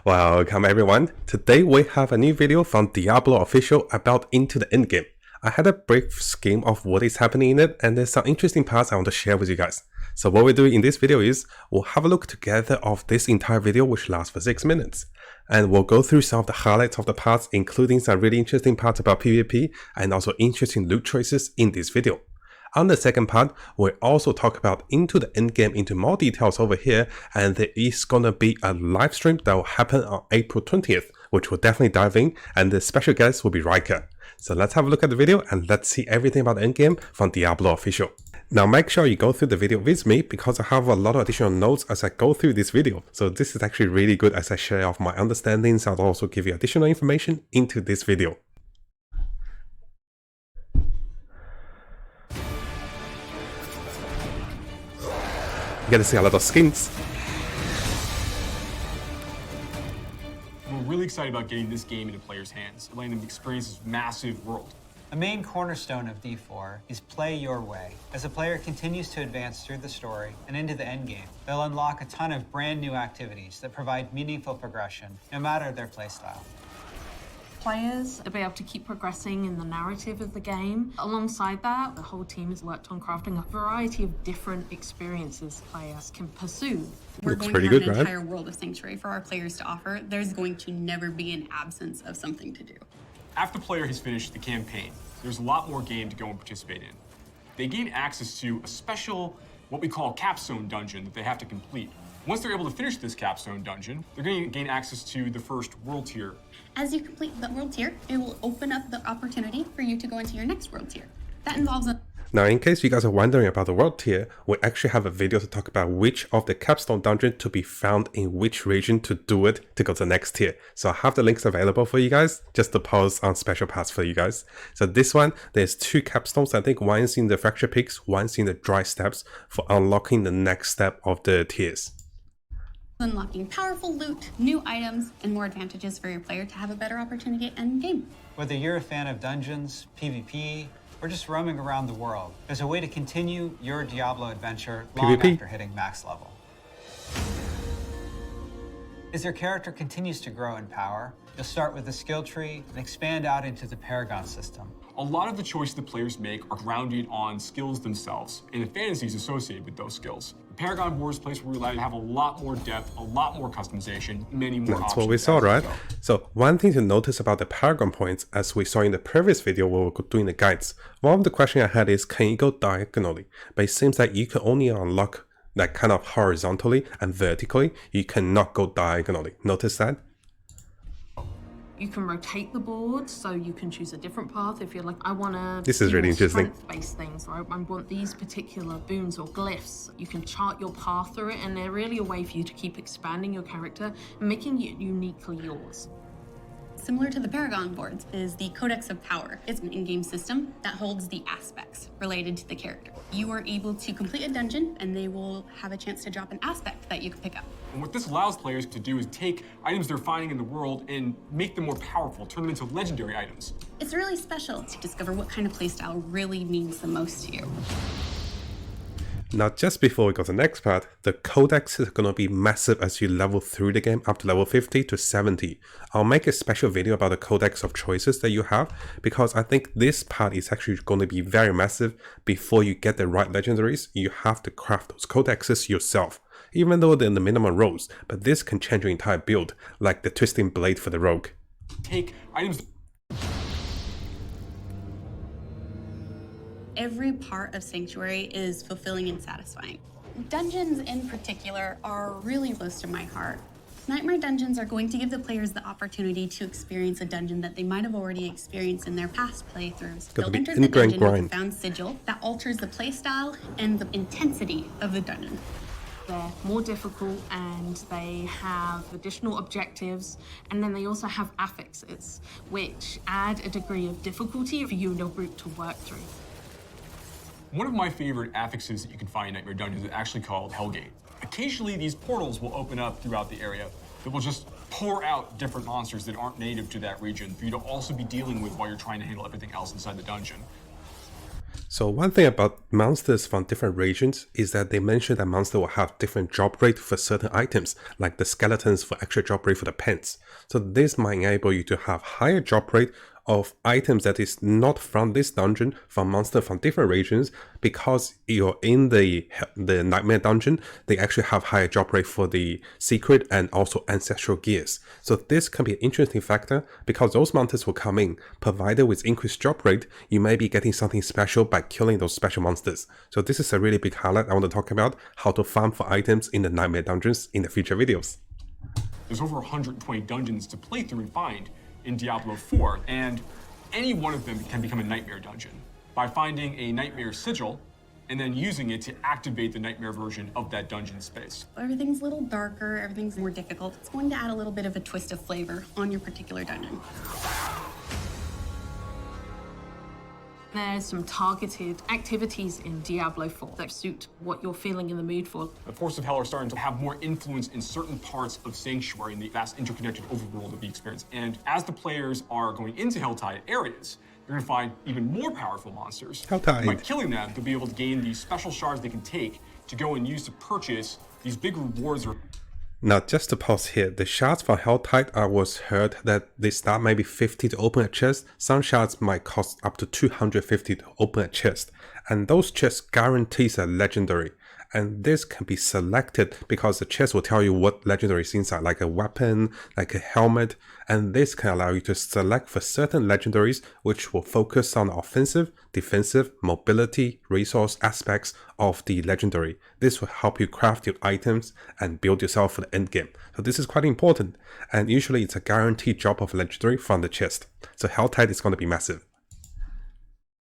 Welcome everyone. Today we have a new video from Diablo official about Into the Endgame. I had a brief scheme of what is happening in it, and there's some interesting parts I want to share with you guys. So what we'll do in this video is we'll have a look together of this entire video, which lasts for 6 minutes. And we'll go through some of the highlights of the parts, including some really interesting parts about PvP and also interesting loot choices in this video. On the second part, we'll also talk about Into the Endgame into more details over here, and there is gonna be a live stream that will happen on April 20th, which we'll definitely dive in, and the special guest will be Riker. So let's have a look at the video and let's see everything about the Endgame from Diablo official. Now make sure you go through the video with me because I have a lot of additional notes as I go through this video. So this is actually really good as I share off my understandings. I'll also give you additional information into this video. You get to see a lot of skins. We're really excited about getting this game into players' hands and letting them experience this massive world. A main cornerstone of D4 is play your way. As a player continues to advance through the story and into the endgame, they'll unlock a ton of brand new activities that provide meaningful progression, no matter their playstyle. Players to be able to keep progressing in the narrative of the game. Alongside that, the whole team has worked on crafting a variety of different experiences players can pursue. We're Looks going pretty to have good, an right? entire world of Sanctuary for our players to offer. There's going to never be an absence of something to do. After the player has finished the campaign, there's a lot more game to go and participate in. They gain access to a special, what we call capstone dungeon that they have to complete. Once they're able to finish this capstone dungeon, they're going to gain access to the first world tier. As you complete the world tier, it will open up the opportunity for you to go into your next world tier. That involves a Now, in case you guys are wondering about the world tier, we actually have a video to talk about which of the capstone dungeon to be found in which region to do it to go to the next tier. So I have the links available for you guys, just to post on special paths for you guys. So this one, there's 2 capstones. I think one's in the Fracture Peaks, one's in the Dry Steppes for unlocking the next step of the tiers. unlocking powerful loot, new items, and more advantages for your player to have a better opportunity at end game. Whether you're a fan of dungeons, PvP, or just roaming around the world, there's a way to continue your Diablo adventure long PvP. after hitting max level. As your character continues to grow in power, you'll start with the skill tree and expand out into the Paragon system. A lot of the choices the players make are grounded on skills themselves and the fantasies associated with those skills. The Paragon board is a place where we allow you to have a lot more depth, a lot more customization, many more options. That's what we saw, as we right? go. So one thing to notice about the Paragon points, as we saw in the previous video where we were doing the guides, one of the questions I had is, can you go diagonally? But it seems like you can only unlock that kind of horizontally and vertically. You cannot go diagonally. Notice that? You can rotate the board, so you can choose a different path if you're like, I want to This is really interesting. strength-based things, right? I want these particular boons or glyphs. You can chart your path through it, and they're really a way for you to keep expanding your character and making it uniquely yours. Similar to the Paragon boards is the Codex of Power. It's an in-game system that holds the aspects related to the character. You are able to complete a dungeon, and they will have a chance to drop an aspect that you can pick up. And what this allows players to do is take items they're finding in the world and make them more powerful, turn them into legendary items. It's really special to discover what kind of playstyle really means the most to you. Now, just before we go to the next part, the codex is going to be massive as you level through the game up to level 50 to 70. I'll make a special video about the codex of choices that you have, because I think this part is actually going to be very massive. Before you get the right legendaries, you have to craft those codexes yourself, even though they're in the minimum rolls, but this can change your entire build, like the twisting blade for the rogue. Take items. Every part of Sanctuary is fulfilling and satisfying. Dungeons in particular are really close to my heart. Nightmare dungeons are going to give the players the opportunity to experience a dungeon that they might have already experienced in their past playthroughs. Gotta They'll be enter the ingrained dungeon with grind. a found sigil that alters the playstyle and the intensity of the dungeon. They're more difficult and they have additional objectives, and then they also have affixes, which add a degree of difficulty for you and your group to work through. One of my favorite affixes that you can find in Nightmare Dungeons is actually called Hellgate. Occasionally, these portals will open up throughout the area that will just pour out different monsters that aren't native to that region for you to also be dealing with while you're trying to handle everything else inside the dungeon. So one thing about monsters from different regions is that they mention that monsters will have different drop rate for certain items, like the skeletons for extra drop rate for the pants. So this might enable you to have higher drop rate of items that is not from this dungeon, from monsters from different regions, because you're in the nightmare dungeon. They actually have higher drop rate for the secret and also ancestral gears. So this can be an interesting factor, because those monsters will come in provided with increased drop rate. You may be getting something special by killing those special monsters. So this is a really big highlight. I want to talk about how to farm for items in the nightmare dungeons in the future videos. There's over 120 dungeons to play through and find in Diablo 4, and any one of them can become a nightmare dungeon by finding a nightmare sigil and then using it to activate the nightmare version of that dungeon space. Everything's a little darker, everything's more difficult. It's going to add a little bit of a twist of flavor on your particular dungeon. There's some targeted activities in Diablo 4 that suit what you're feeling in the mood for. The Forces of Hell are starting to have more influence in certain parts of Sanctuary in the vast interconnected overworld that we experience. And as the players are going into Helltide areas, you're gonna find even more powerful monsters. Helltide. By killing them, they'll be able to gain these special shards they can take to go and use to purchase these big rewards. Now, just to pause here, the shards for Helltide, I was heard that they start maybe 50 to open a chest. Some shards might cost up to 250 to open a chest. And those chests guarantees a legendary. And this can be selected because the chest will tell you what legendary is inside, like a weapon, like a helmet. And this can allow you to select for certain legendaries, which will focus on offensive, defensive, mobility, resource aspects of the legendary. This will help you craft your items and build yourself for the endgame. So this is quite important. And usually it's a guaranteed drop of legendary from the chest. So Helltide is going to be massive.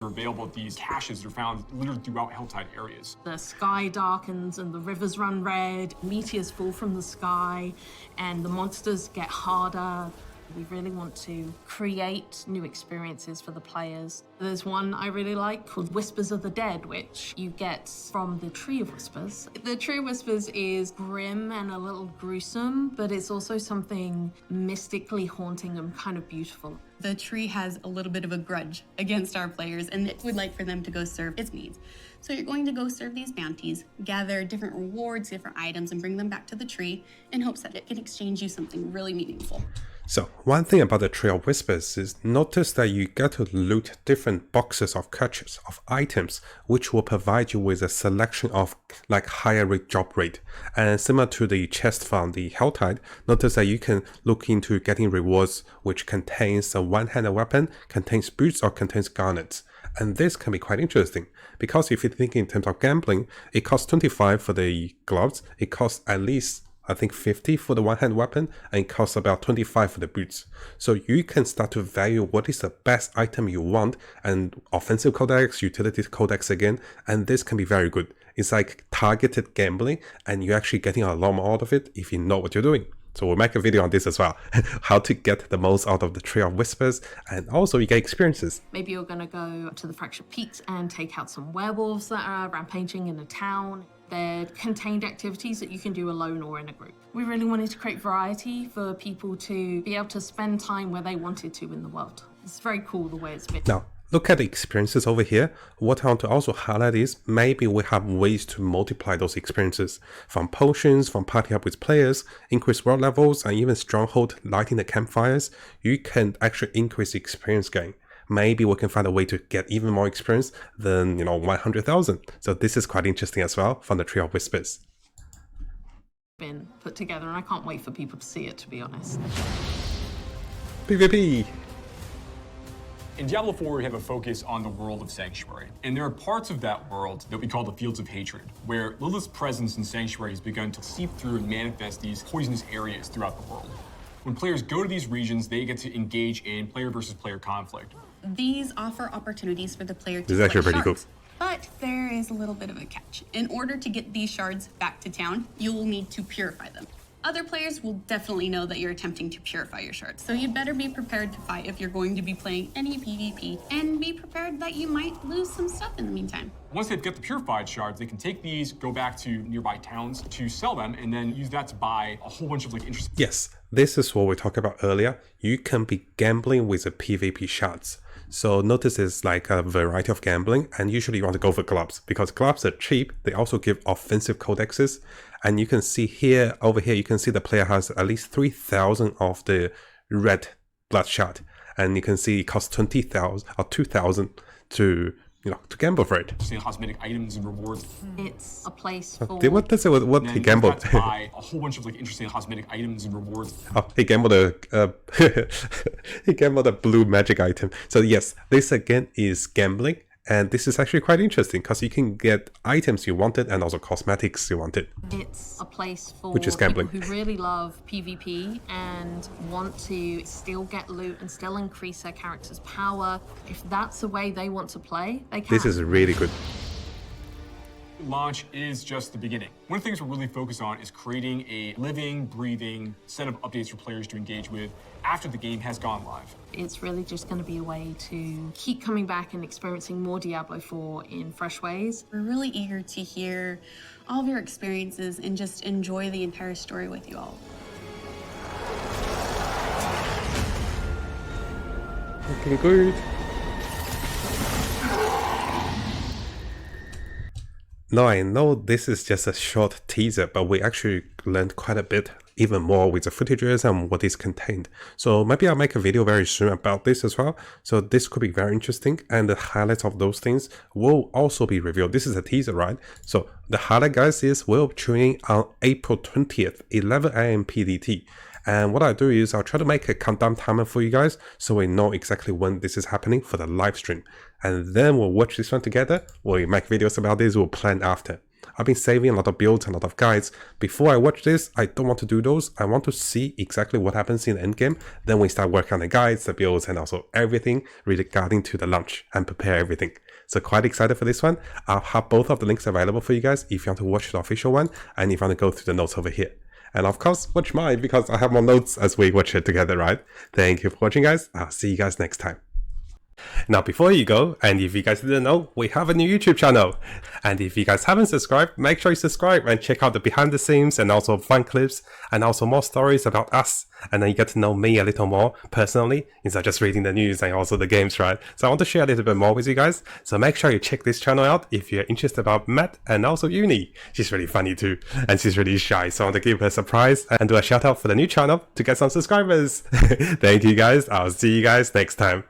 Are available. These caches are found littered throughout Helltide areas. The sky darkens and the rivers run red, meteors fall from the sky, and the monsters get harder. We really want to create new experiences for the players. There's one I really like called Whispers of the Dead, which you get from the Tree of Whispers. The Tree of Whispers is grim and a little gruesome, but it's also something mystically haunting and kind of beautiful. The tree has a little bit of a grudge against our players, and it would like for them to go serve its needs. So you're going to go serve these bounties, gather different rewards, different items, and bring them back to the tree in hopes that it can exchange you something really meaningful. So one thing about the Tree of Whispers is notice that you get to loot different boxes of catches, of items, which will provide you with a selection of like higher rate drop rate. And similar to the chest from the Helltide, notice that you can look into getting rewards which contains a one-handed weapon, contains boots, or contains garnets. And this can be quite interesting because if you think in terms of gambling, it costs 25 for the gloves, it costs at least I think 50 for the one-hand weapon, and it costs about 25 for the boots. So you can start to value what is the best item you want, and offensive codex, utility codex again, and this can be very good. It's like targeted gambling, and you're actually getting a lot more out of it if you know what you're doing. So we'll make a video on this as well, how to get the most out of the Tree of Whispers, and also you get experiences. Maybe you're going to go to the Fractured Peaks and take out some werewolves that are rampaging in a town. They're contained activities that you can do alone or in a group. We really wanted to create variety for people to be able to spend time where they wanted to in the world. It's very cool the way it's been. Now, look at the experiences over here. What I want to also highlight is maybe we have ways to multiply those experiences from potions, from party up with players, increase world levels, and even stronghold lighting the campfires. You can actually increase the experience gain. Maybe we can find a way to get even more experience than 100,000. So this is quite interesting as well from the Tree of Whispers. Been put together, and I can't wait for people to see it, to be honest. PvP. In Diablo 4, we have a focus on the world of Sanctuary. And there are parts of that world that we call the Fields of Hatred, where Lilith's presence in Sanctuary has begun to seep through and manifest these poisonous areas throughout the world. When players go to these regions, they get to engage in player versus player conflict. These offer opportunities for the player to This is actually collect pretty shards. cool. But there is a little bit of a catch. In order to get these shards back to town, you will need to purify them. Other players will definitely know that you're attempting to purify your shards, so you better be prepared to fight if you're going to be playing any PvP, and be prepared that you might lose some stuff in the meantime. Once they've got the purified shards, they can take these, go back to nearby towns to sell them, and then use that to buy a whole bunch of interesting. Yes, this is what we talked about earlier. You can be gambling with the PvP shards. So notice it's like a variety of gambling, and usually you want to go for clubs because clubs are cheap. They also give offensive codexes, and you can see here, over here, you can see the player has at least 3,000 of the red bloodshot, and you can see it costs 20,000 or 2,000 to to gamble for it. Interesting cosmetic items and rewards. It's a place for... What does it? What he gambled? You buy a whole bunch of like interesting cosmetic items and rewards. Oh, he gambled he gambled a blue magic item. So yes, this again is gambling, and this is actually quite interesting because you can get items you wanted and also cosmetics you wanted. It's a place for Which is gambling. people who really love PvP and want to still get loot and still increase their character's power. If that's the way they want to play, they can. This is really good. Launch is just the beginning. One of the things we're really focused on is creating a living, breathing set of updates for players to engage with after the game has gone live. It's really just going to be a way to keep coming back and experiencing more Diablo 4 in fresh ways. We're really eager to hear all of your experiences and just enjoy the entire story with you all. Looking good. Now I know this is just a short teaser, but we actually learned quite a bit, even more with the footages and what is contained. So maybe I'll make a video very soon about this as well. So this could be very interesting, and the highlights of those things will also be revealed. This is a teaser, right? So the highlight, guys, is we'll tune in on April 20th, 11 AM PDT. And what I do is I'll try to make a countdown timer for you guys so we know exactly when this is happening for the live stream. And then we'll watch this one together, we'll make videos about this, we'll plan after. I've been saving a lot of builds and a lot of guides. Before I watch this, I don't want to do those. I want to see exactly what happens in the endgame. Then we start working on the guides, the builds, and also everything regarding to the launch and prepare everything. So quite excited for this one. I'll have both of the links available for you guys if you want to watch the official one and if you want to go through the notes over here. And of course, watch mine because I have more notes as we watch it together, right? Thank you for watching, guys. I'll see you guys next time. Now, before you go, and if you guys didn't know, we have a new YouTube channel. And if you guys haven't subscribed, make sure you subscribe and check out the behind the scenes and also fun clips and also more stories about us. And then you get to know me a little more personally instead of just reading the news and also the games, right? So I want to share a little bit more with you guys. So make sure you check this channel out if you're interested about Matt and also Uni. She's really funny too, and she's really shy. So I want to give her a surprise and do a shout out for the new channel to get some subscribers. Thank you guys. I'll see you guys next time.